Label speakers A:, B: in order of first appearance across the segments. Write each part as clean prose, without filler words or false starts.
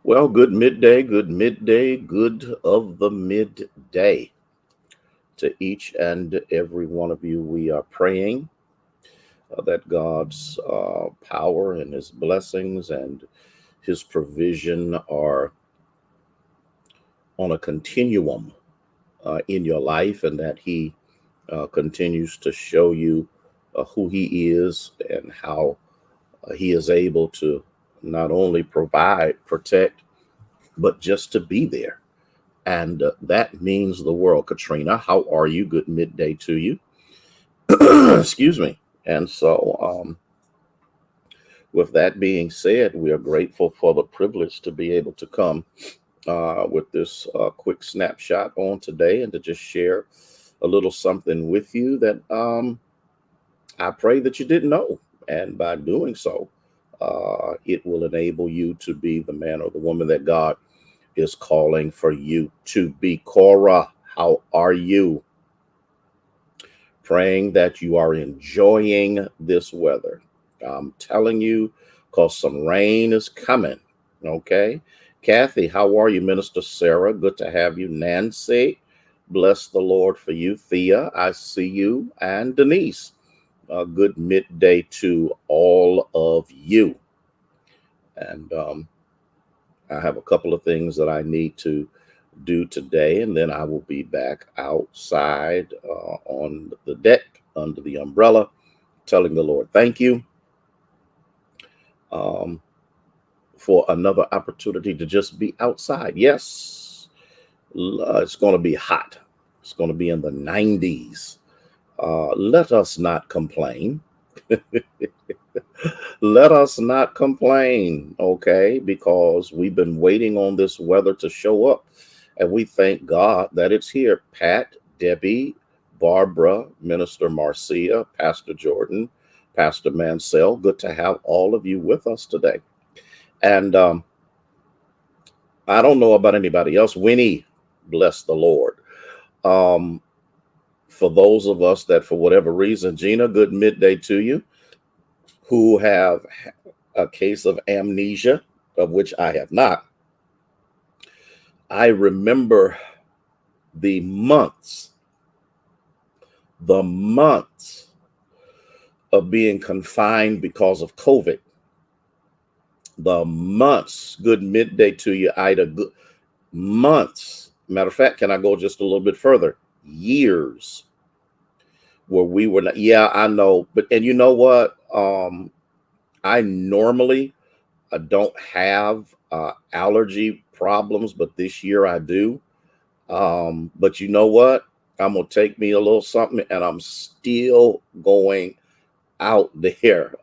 A: Well, good of the midday to each and every one of you. We are praying that God's power and His blessings and His provision are on a continuum in your life, and that He continues to show you who He is and how He is able to not only provide, protect, but just to be there. And that means the world. Katrina, how are you? Good midday to you. Excuse me. And so, with that being said, we are grateful for the privilege to be able to come with this quick snapshot on today and to just share a little something with you that I pray that you didn't know. And by doing so, it will enable you to be the man or the woman that God is calling for you to be. Cora, how are you? Praying that you are enjoying this weather. I'm telling you, because some rain is coming. Okay. Kathy, how are you? Minister Sarah, good to have you. Nancy, bless the Lord for you. Thea, I see you. And Denise, good midday to all of you. And I have a couple of things that I need to do today, and then I will be back outside on the deck under the umbrella, telling the Lord thank you um, for another opportunity to just be outside. Yes, it's going to be hot. It's going to be in the 90s. Let us not complain. Let us not complain, okay? Because we've been waiting on this weather to show up, and we thank God that it's here. Pat, Debbie, Barbara, Minister Marcia, Pastor Jordan, Pastor Mansell, good to have all of you with us today. And I don't know about anybody else. Winnie, bless the Lord. Um, for those of us that, for whatever reason, Gina, good midday to you, who have a case of amnesia, of which I have not. I remember the months of being confined because of COVID. The months, good midday to you, Ida. Good months. Matter of fact, can I go just a little bit further? Years where we were not, yeah, I know. But, and you know what? I normally don't have allergy problems, but this year I do. But you know what? I'm gonna take me a little something, and I'm still going out there.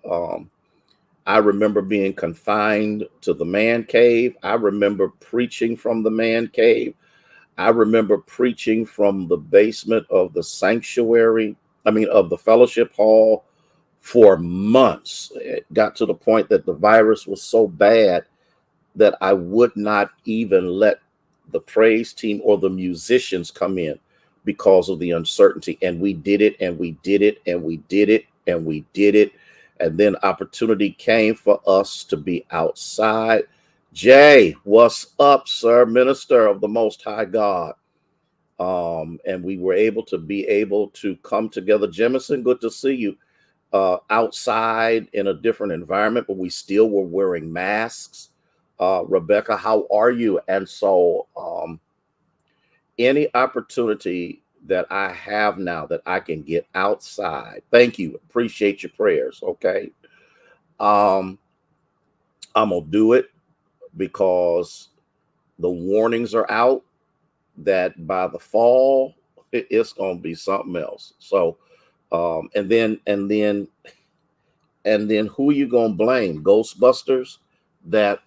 A: I remember being confined to the man cave. I remember preaching from the man cave. I remember preaching from the basement of the sanctuary. I mean, of the fellowship hall for months. It got to the point that the virus was so bad that I would not even let the praise team or the musicians come in because of the uncertainty. And we did it, and we did it, and we did it, and we did it. And then opportunity came for us to be outside. Jay, what's up, sir? Minister of the Most High God. And we were able to come together. Jemison, good to see you outside in a different environment, but we still were wearing masks. Rebecca, how are you? And so, any opportunity that I have now that I can get outside, thank you. Appreciate your prayers. Okay. Um, I'm going to do it because the warnings are out that by the fall, it's going to be something else. So, and then who you gonna blame? Ghostbusters? That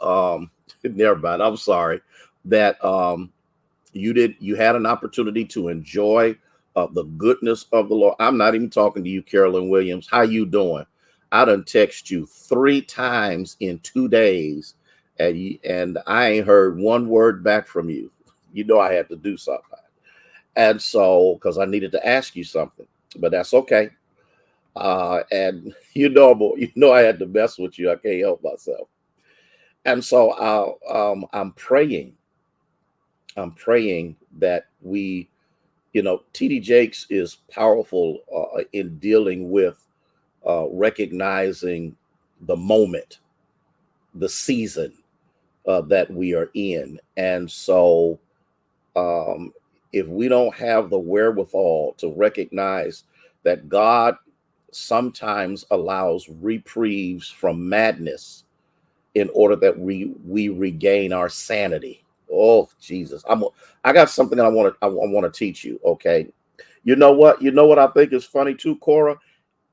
A: never mind. I'm sorry. That you had an opportunity to enjoy the goodness of the Lord. I'm not even talking to you, Carolyn Williams. How you doing? I done text you 3 times in 2 days, and I ain't heard one word back from you. You know I had to do something, and so because I needed to ask you something, but that's okay. And you know I had to mess with you. I can't help myself. And so I'm praying that we, TD Jakes is powerful in dealing with recognizing the moment, the season that we are in. And so um, if we don't have the wherewithal to recognize that God sometimes allows reprieves from madness in order that we regain our sanity. Oh Jesus, I got something that I want to teach you. Okay, you know what? You know what I think is funny too, Cora.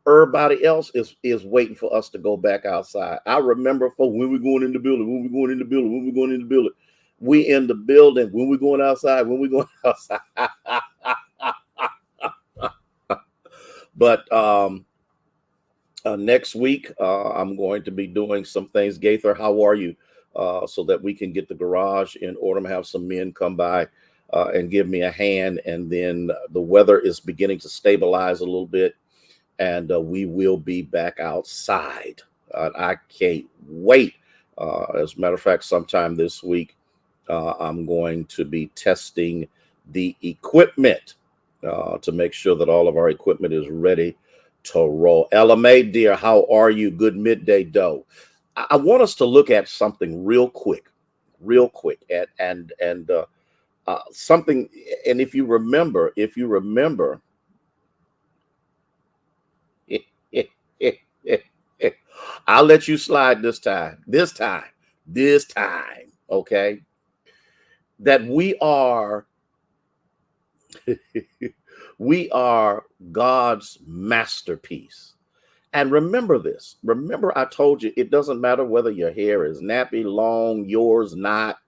A: Everybody else is waiting for us to go back outside. I remember for when we're going in the building, when we're going in the building, when we're going in the building. We in the building when we're going outside, when we're going outside. But next week, I'm going to be doing some things. Gaither, how are you? So that we can get the garage in order to have some men come by and give me a hand. And then the weather is beginning to stabilize a little bit, and we will be back outside. I can't wait. As a matter of fact, sometime this week, I'm going to be testing the equipment to make sure that all of our equipment is ready to roll. LMA, dear, how are you? Good midday, Doe. I want us to look at something real quick, and something. And if you remember, I'll let you slide this time. This time. Okay, that we are God's masterpiece. And remember this. Remember, I told you it doesn't matter whether your hair is nappy, long, yours not,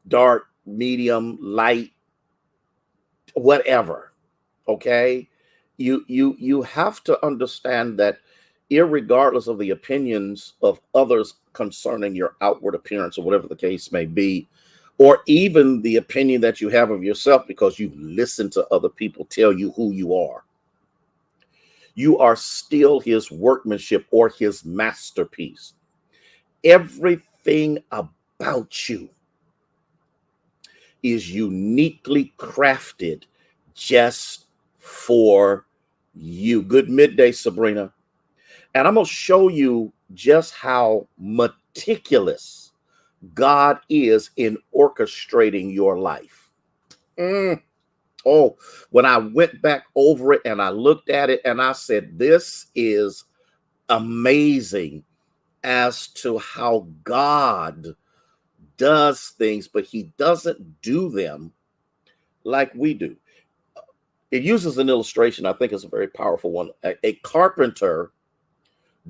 A: dark, medium, light, whatever. Okay, you have to understand that, irregardless of the opinions of others concerning your outward appearance or whatever the case may be, or even the opinion that you have of yourself because you listen to other people tell you who you are still his workmanship or his masterpiece. Everything about you is uniquely crafted just for you. Good midday, Sabrina. And I'm going to show you just how meticulous God is in orchestrating your life. Oh, when I went back over it and I looked at it and I said, this is amazing as to how God does things, but he doesn't do them like we do. It uses an illustration. I think it's a very powerful one. A carpenter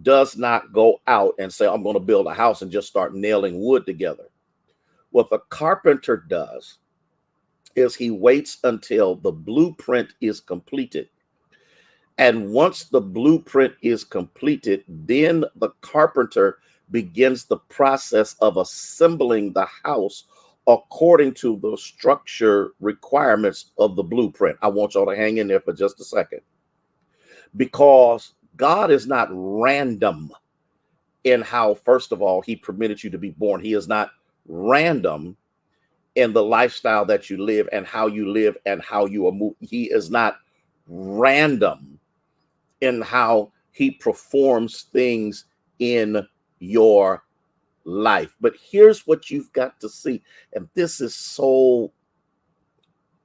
A: does not go out and say, I'm going to build a house and just start nailing wood together. What the carpenter does is he waits until the blueprint is completed. And once the blueprint is completed, then the carpenter begins the process of assembling the house according to the structure requirements of the blueprint. I want y'all to hang in there for just a second, because God is not random in how, first of all, he permitted you to be born. He is not random in the lifestyle that you live and how you live and how you are moved. He is not random in how he performs things in your life. But here's what you've got to see. And this is so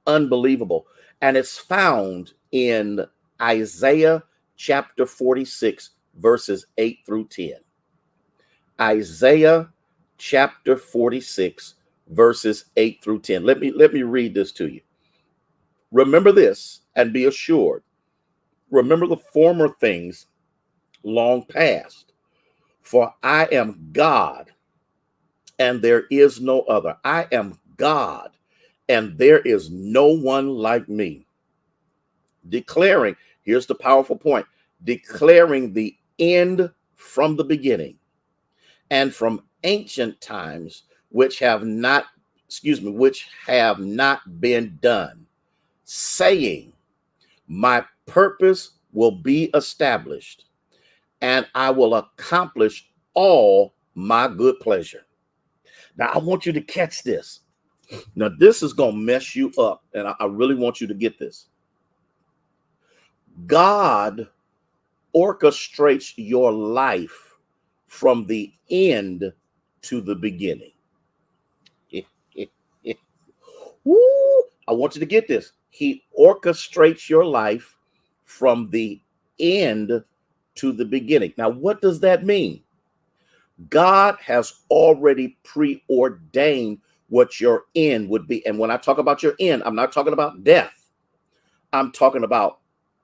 A: unbelievable. And it's found in Isaiah chapter 46, verses 8 through 10. Isaiah chapter 46, verses 8 through 10. Let me read this to you. Remember this and be assured. Remember the former things long past. For I am God, and there is no other. I am God, and there is no one like me. Declaring, here's the powerful point, declaring the end from the beginning, and from ancient times, which have not been done, saying, my purpose will be established, and I will accomplish all my good pleasure. Now, I want you to catch this. Now, this is going to mess you up, and I really want you to get this. God orchestrates your life from the end to the beginning. Woo! I want you to get this. He orchestrates your life from the end to the beginning. Now, what does that mean? God has already preordained what your end would be. And when I talk about your end, I'm not talking about death. I'm talking about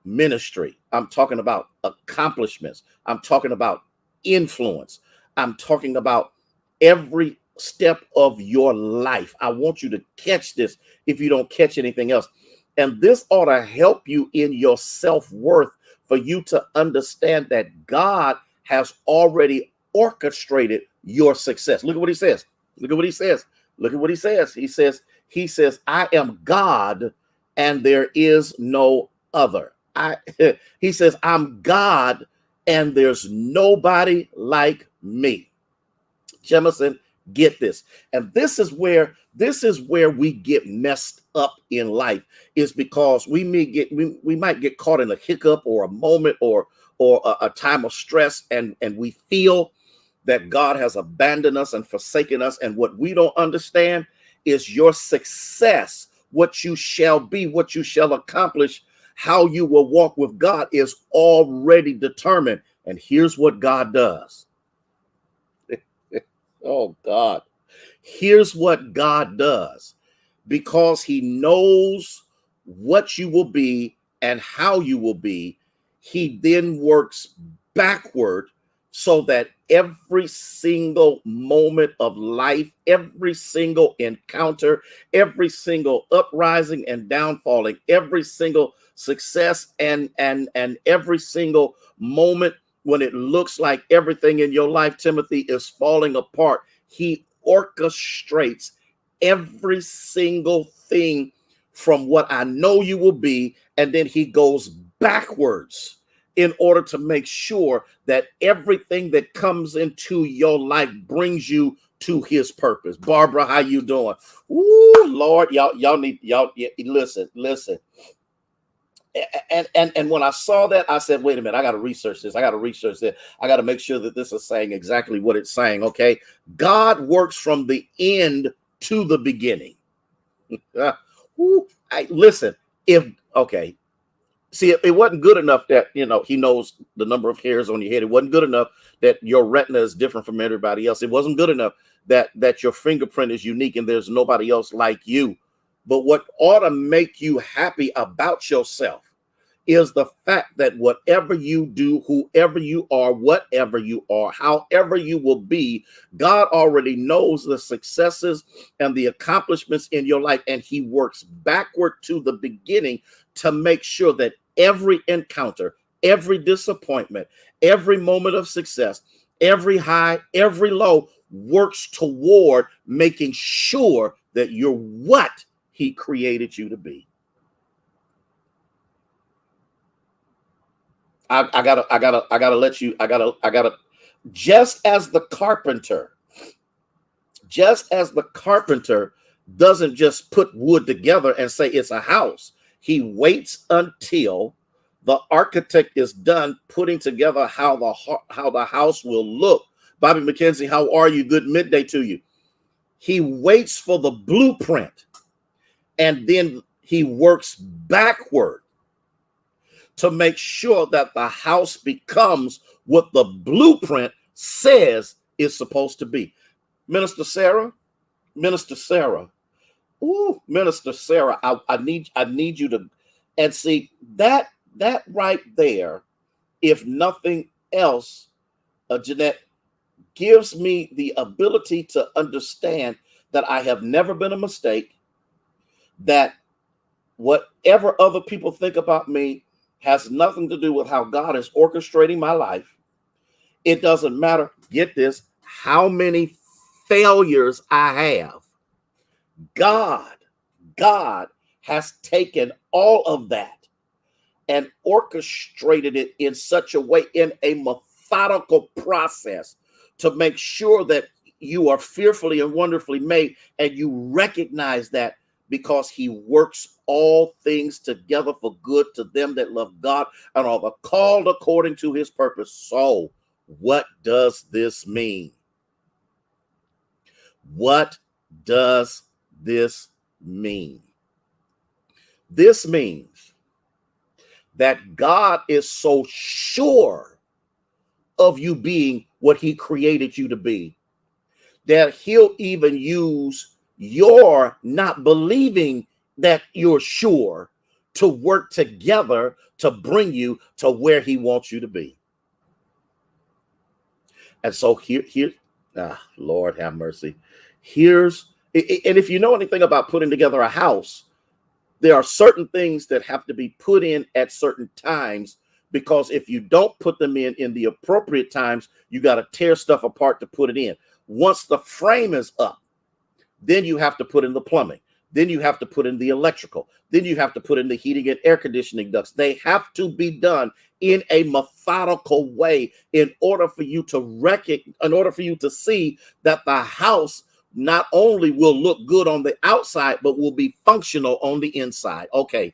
A: ministry. I'm talking about accomplishments. I'm talking about influence. I'm talking about every step of your life. I want you to catch this if you don't catch anything else. And this ought to help you in your self-worth for you to understand that God has already orchestrated your success. Look at what he says. Look at what he says. Look at what he says. He says, I am God and there is no other. He says, I'm God and there's nobody like me. Jemison, get this. And this is where we get messed up in life, is because we might get caught in a hiccup or a moment or a time of stress, and we feel that God has abandoned us and forsaken us. And what we don't understand is your success, what you shall be, what you shall accomplish, how you will walk with God is already determined. And here's what God does. Oh, God. Here's what God does. Because he knows what you will be and how you will be, he then works backward so that every single moment of life, every single encounter, every single uprising and downfalling, every single success and every single moment when it looks like everything in your life, Timothy, is falling apart, he orchestrates every single thing from what I know you will be, and then he goes backwards in order to make sure that everything that comes into your life brings you to his purpose. Barbara, how you doing? Ooh, Lord, y'all need listen. And when I saw that, I said, wait a minute, I got to research this. I got to research that. I got to make sure that this is saying exactly what it's saying. Okay. God works from the end to the beginning. Listen, see, it wasn't good enough that, he knows the number of hairs on your head. It wasn't good enough that your retina is different from everybody else. It wasn't good enough that your fingerprint is unique and there's nobody else like you. But what ought to make you happy about yourself is the fact that whatever you do, whoever you are, whatever you are, however you will be, God already knows the successes and the accomplishments in your life, and he works backward to the beginning to make sure that every encounter, every disappointment, every moment of success, every high, every low works toward making sure that you're what he created you to be. I gotta let you, just as the carpenter doesn't just put wood together and say it's a house. He waits until the architect is done putting together how the house will look. Bobby McKenzie, how are you? Good midday to you. He waits for the blueprint and then he works backward to make sure that the house becomes what the blueprint says it's supposed to be. Minister Sarah, ooh, Minister Sarah, I need you to, and see that right there, if nothing else, Jeanette, gives me the ability to understand that I have never been a mistake, that whatever other people think about me has nothing to do with how God is orchestrating my life. It doesn't matter, get this, how many failures I have. God has taken all of that and orchestrated it in such a way, in a methodical process, to make sure that you are fearfully and wonderfully made, and you recognize that because he works all things together for good to them that love God and are the called according to his purpose. So what does this mean? What does this mean? This means that God is so sure of you being what he created you to be that he'll even use your not believing that you're sure to work together to bring you to where he wants you to be. And so Lord have mercy. And if you know anything about putting together a house, there are certain things that have to be put in at certain times, because if you don't put them in the appropriate times, you got to tear stuff apart to put it in. Once the frame is up, then you have to put in the plumbing. Then you have to put in the electrical. Then you have to put in the heating and air conditioning ducts. They have to be done in a methodical way in order for you to see that the house not only will look good on the outside, but will be functional on the inside. Okay.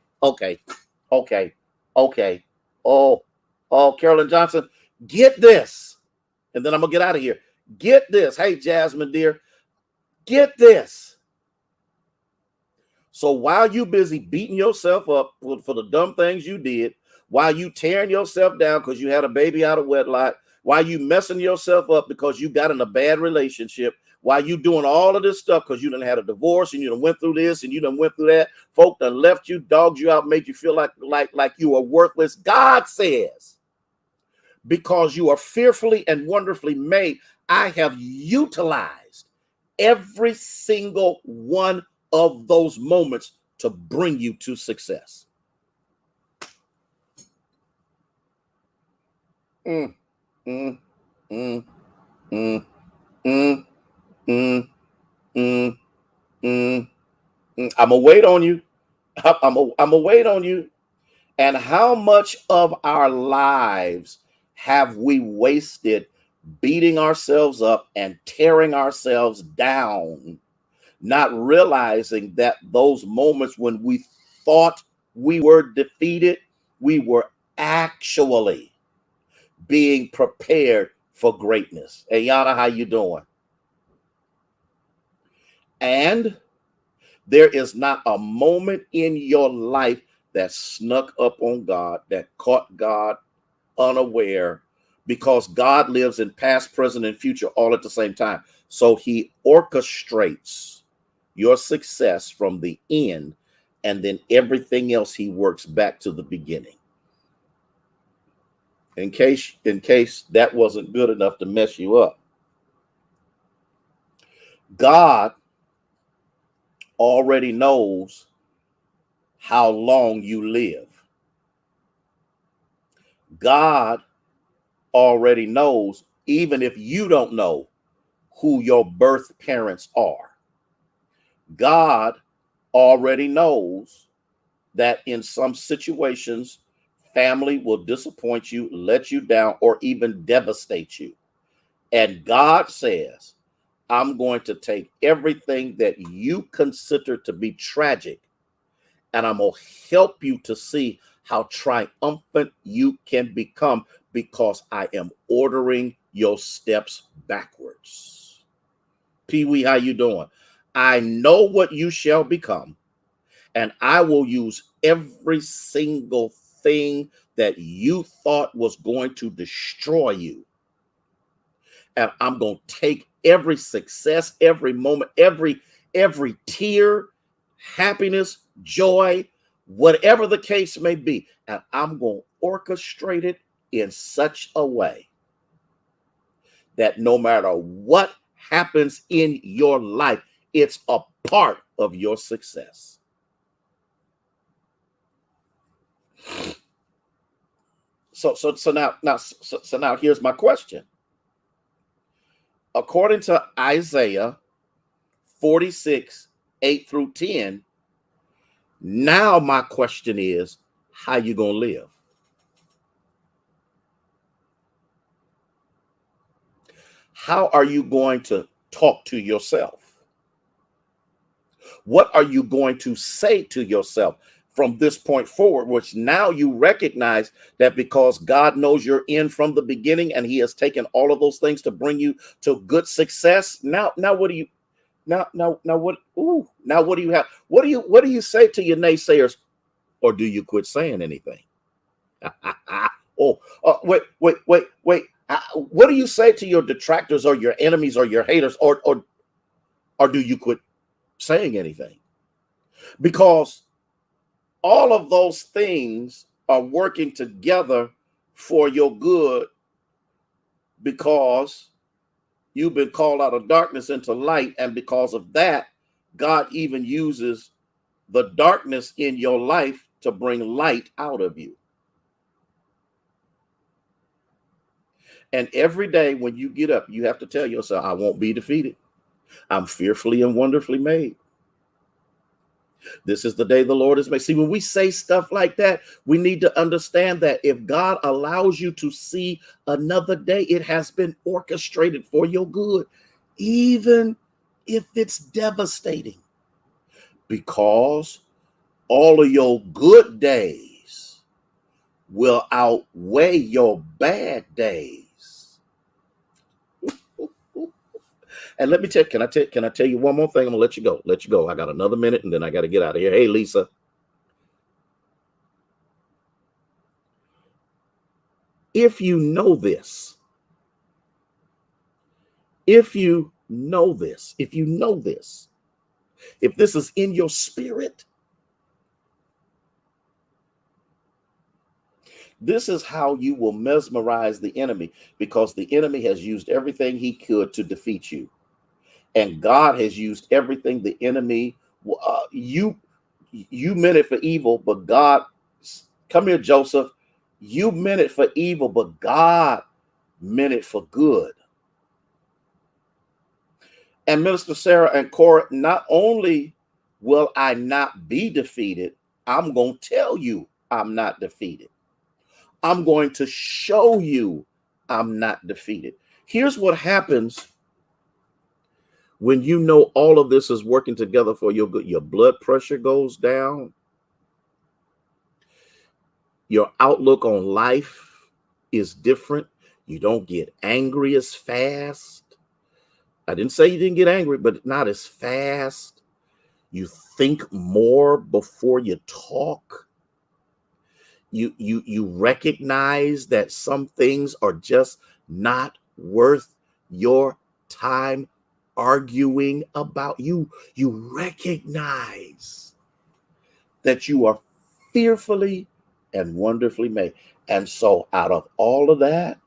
A: Oh, Carolyn Johnson, get this. And then I'm gonna get out of here. Get this. Hey, Jasmine, dear, get this. So while you busy beating yourself up for the dumb things you did, while you tearing yourself down because you had a baby out of wedlock, while you messing yourself up because you got in a bad relationship, while you doing all of this stuff because you done had a divorce and you done went through this and you done went through that, folk done left you, dogged you out, made you feel like you are worthless. God says, because you are fearfully and wonderfully made, I have utilized every single one of those moments to bring you to success. I'm gonna wait on you. I'm gonna wait on you. And how much of our lives have we wasted beating ourselves up and tearing ourselves down, not realizing that those moments when we thought we were defeated, we were actually being prepared for greatness. Hey, Yana, how you doing? And there is not a moment in your life that snuck up on God, that caught God unaware, because God lives in past, present, and future all at the same time. So he orchestrates your success from the end, and then everything else he works back to the beginning. In case that wasn't good enough to mess you up, God already knows how long you live. God already knows, even if you don't know, who your birth parents are. God already knows that in some situations, family will disappoint you, let you down, or even devastate you. And God says, I'm going to take everything that you consider to be tragic, and I'm going to help you to see how triumphant you can become, because I am ordering your steps backwards. Pee Wee, how you doing? I know what you shall become, and I will use every single thing that you thought was going to destroy you. And I'm going to take every success, every moment, every tear, happiness, joy, whatever the case may be, and I'm going to orchestrate it in such a way that no matter what happens in your life, it's a part of your success. So now here's my question. According to Isaiah 46, 8 through 10, now my question is, how you gonna live? How are you going to talk to yourself? What are you going to say to yourself from this point forward, which now you recognize that because God knows you're in from the beginning and he has taken all of those things to bring you to good success. Now what do you what do you have? What do you say to your naysayers, or do you quit saying anything? Wait. What do you say to your detractors or your enemies or your haters, or do you quit saying anything? Because all of those things are working together for your good, because you've been called out of darkness into light. And because of that, God even uses the darkness in your life to bring light out of you. And every day when you get up, you have to tell yourself, I won't be defeated. I'm fearfully and wonderfully made. This is the day the Lord has made. See, when we say stuff like that, we need to understand that if God allows you to see another day, it has been orchestrated for your good, even if it's devastating, because all of your good days will outweigh your bad days. And let me tell, can I tell you one more thing? I'm gonna let you go. I got another minute and then I got to get out of here. Hey, Lisa. If you know this, if this is in your spirit, this is how you will mesmerize the enemy, because the enemy has used everything he could to defeat you. And God has used everything the enemy, you meant it for evil, but God, come here, Joseph, you meant it for evil, but God meant it for good. And Minister Sarah and Cora, not only will I not be defeated, I'm going to tell you I'm not defeated. I'm going to show you I'm not defeated. Here's what happens when you know all of this is working together for your good. Your blood pressure goes down. Your outlook on life is different. You don't get angry as fast. I didn't say you didn't get angry, but not as fast. You think more before you talk. You recognize that some things are just not worth your time arguing about. You recognize that you are fearfully and wonderfully made. And so out of all of that,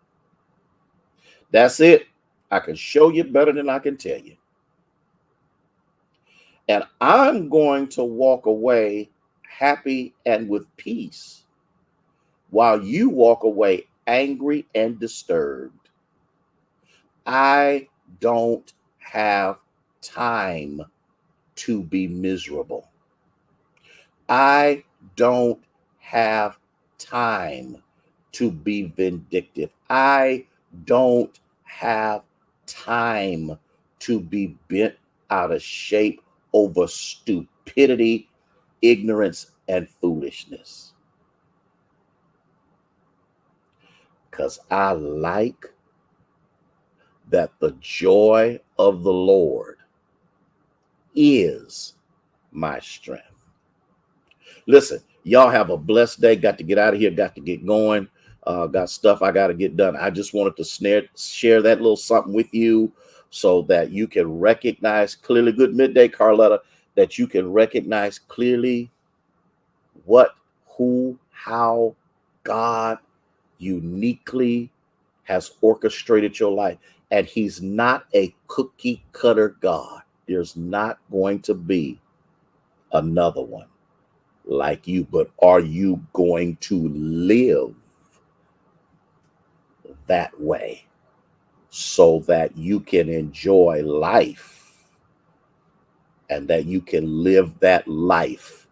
A: that's it. I can show you better than I can tell you. And I'm going to walk away happy and with peace, while you walk away angry and disturbed. I don't have time to be miserable. I don't have time to be vindictive. I don't have time to be bent out of shape over stupidity, ignorance, and foolishness. Because I like that the joy of the Lord is my strength. Listen, y'all have a blessed day. Got to get out of here. Got to get going. Got stuff I got to get done. I just wanted to share that little something with you so that you can recognize clearly. Good midday, Carletta. That you can recognize clearly what, who, how God uniquely has orchestrated your life. And he's not a cookie cutter God. There's not going to be another one like you, but are you going to live that way so that you can enjoy life and that you can live that life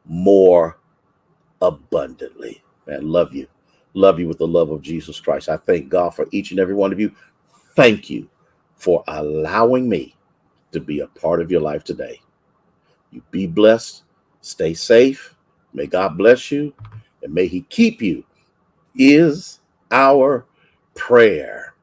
A: more abundantly? Man, love you with the love of Jesus Christ. I thank God for each and every one of you. thank you for allowing me to be a part of your life today. You be blessed, stay safe. May God bless you, and may He keep you, is our prayer.